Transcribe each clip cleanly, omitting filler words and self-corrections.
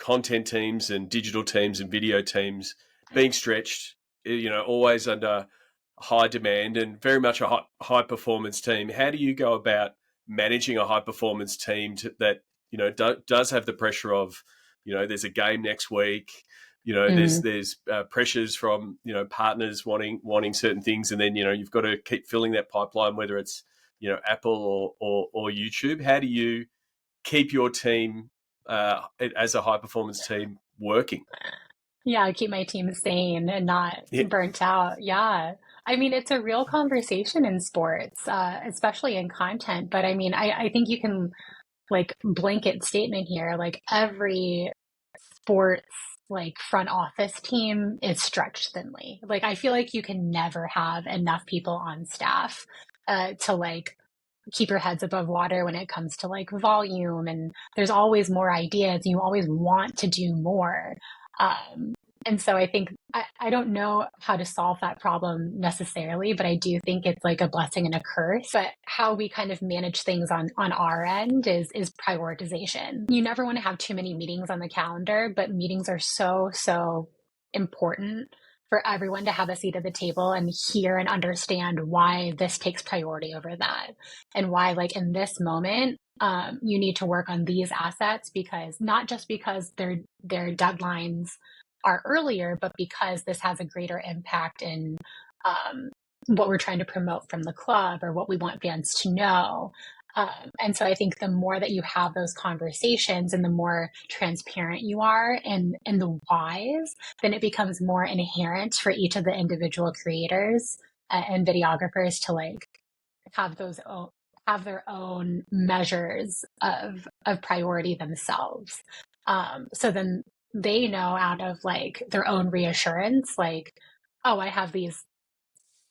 content teams and digital teams and video teams being stretched, always under high demand and very much a high performance team. How do you go about managing a high performance team that does have the pressure of, there's a game next week, there's pressures from partners wanting certain things, and then you've got to keep filling that pipeline, whether it's Apple or YouTube. How do you keep your team as a high performance team working? Yeah, keep my team sane and not burnt out. Yeah. I mean, it's a real conversation in sports, especially in content. But I mean, I think you can blanket statement here, every sports front office team is stretched thinly. I feel like you can never have enough people on staff to keep your heads above water when it comes to volume, and there's always more ideas. You always want to do more. And so I think I don't know how to solve that problem necessarily, but I do think it's a blessing and a curse. But how we kind of manage things on our end is prioritization. You never want to have too many meetings on the calendar, but meetings are so important for everyone to have a seat at the table and hear and understand why this takes priority over that, and why in this moment you need to work on these assets, because not just because their deadlines are earlier, but because this has a greater impact in what we're trying to promote from the club or what we want fans to know. And so I think the more that you have those conversations and the more transparent you are in the whys, then it becomes more inherent for each of the individual creators and videographers to have their own measures of priority themselves. So then they know out of their own reassurance, oh, I have these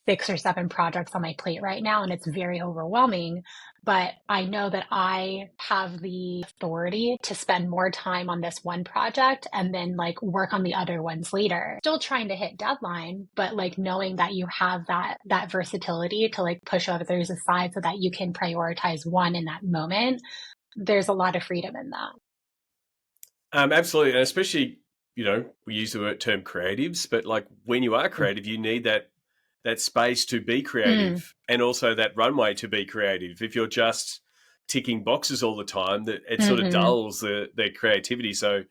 6 or 7 projects on my plate right now, and it's very overwhelming, but I know that I have the authority to spend more time on this one project and then work on the other ones later. Still trying to hit deadline, but knowing that you have that versatility to push others aside so that you can prioritize one in that moment. There's a lot of freedom in that. Absolutely. And especially, we use the term creatives, but when you are creative, you need that space to be creative and also that runway to be creative. If you're just ticking boxes all the time, that it sort of dulls their creativity. So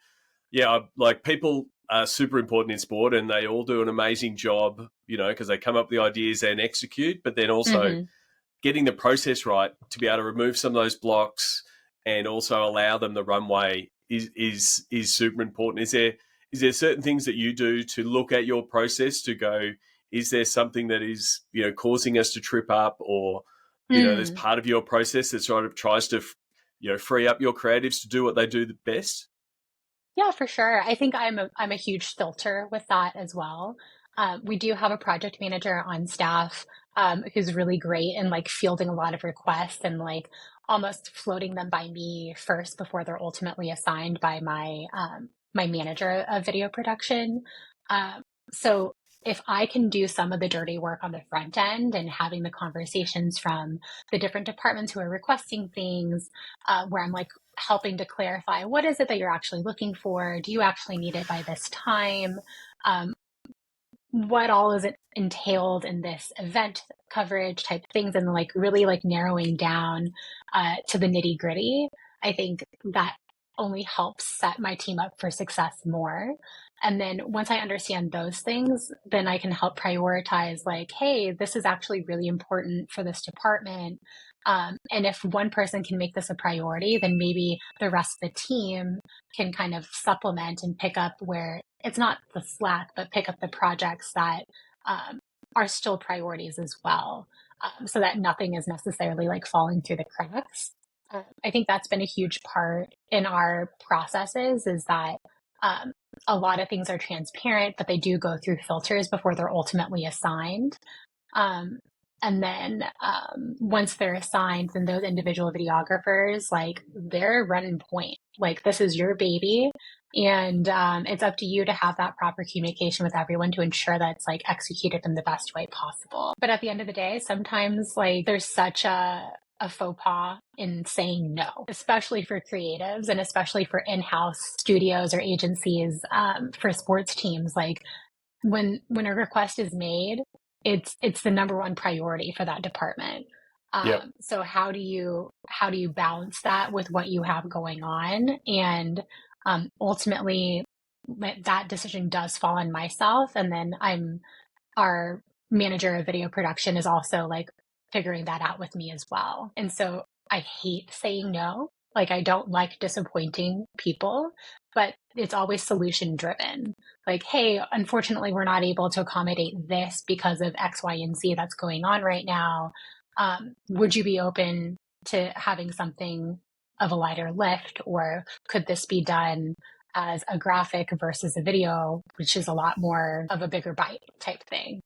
yeah, people are super important in sport, and they all do an amazing job, because they come up with the ideas and execute, but then also getting the process right to be able to remove some of those blocks and also allow them the runway is super important. Is there certain things that you do to look at your process to go, is there something that is causing us to trip up, or there's part of your process that sort of tries to free up your creatives to do what they do the best? Yeah, for sure. I think I'm a huge filter with that as well. We do have a project manager on staff who's really great in fielding a lot of requests and almost floating them by me first before they're ultimately assigned by my manager of video production. So if I can do some of the dirty work on the front end and having the conversations from the different departments who are requesting things, where I'm helping to clarify, what is it that you're actually looking for? Do you actually need it by this time? What all is it entailed in this event coverage type things, and really narrowing down to the nitty gritty. I think that only helps set my team up for success more. And then once I understand those things, then I can help prioritize hey, this is actually really important for this department. And if one person can make this a priority, then maybe the rest of the team can kind of supplement and pick up where it's not the slack, but pick up the projects that are still priorities as well, so that nothing is necessarily falling through the cracks. I think that's been a huge part in our processes, is that a lot of things are transparent, but they do go through filters before they're ultimately assigned. And then once they're assigned, then those individual videographers, they're running point. This is your baby. And it's up to you to have that proper communication with everyone to ensure that it's executed in the best way possible. But at the end of the day, sometimes there's such a a faux pas in saying no, especially for creatives and especially for in-house studios or agencies, for sports teams. Like when a request is made, it's the number one priority for that department. Yep. So how do you balance that with what you have going on? And ultimately, that decision does fall on myself, and then our manager of video production is also like figuring that out with me as well. And so I hate saying no. Like I don't like disappointing people, but it's always solution driven. Like, hey, unfortunately, we're not able to accommodate this because of X, Y, and Z that's going on right now. Would you be open to having something of a lighter lift, or could this be done as a graphic versus a video, which is a lot more of a bigger bite type thing?